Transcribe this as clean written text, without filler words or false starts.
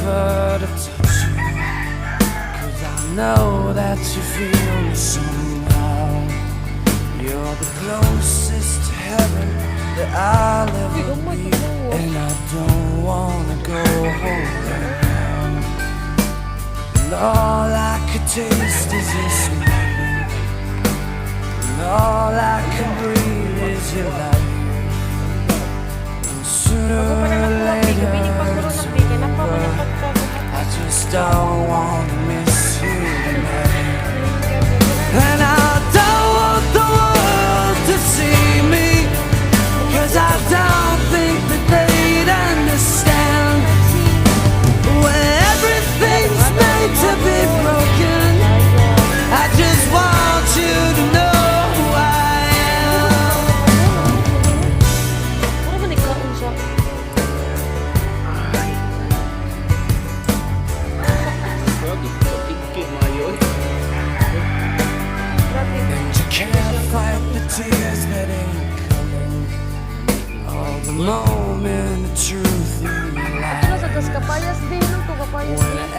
never to touch you, 'cause I know that you feel me somehow. You're the closest to heaven that I'll ever be, and I don't wanna go home now. And all I could taste is your smile, and all I can breathe is your light. And sooner or later it's over. I just don't wanna miss you tonight. And I don't want the world to see me, 'cause I don't think that they'd understand. When everything's made to be broken, I just want you to know who I am. Ano ba nagkaon siya? And you can't fight the tears that ain't coming, or the moment of truth in your Ano life. sa tas kapayas din, no? To kapayas When din.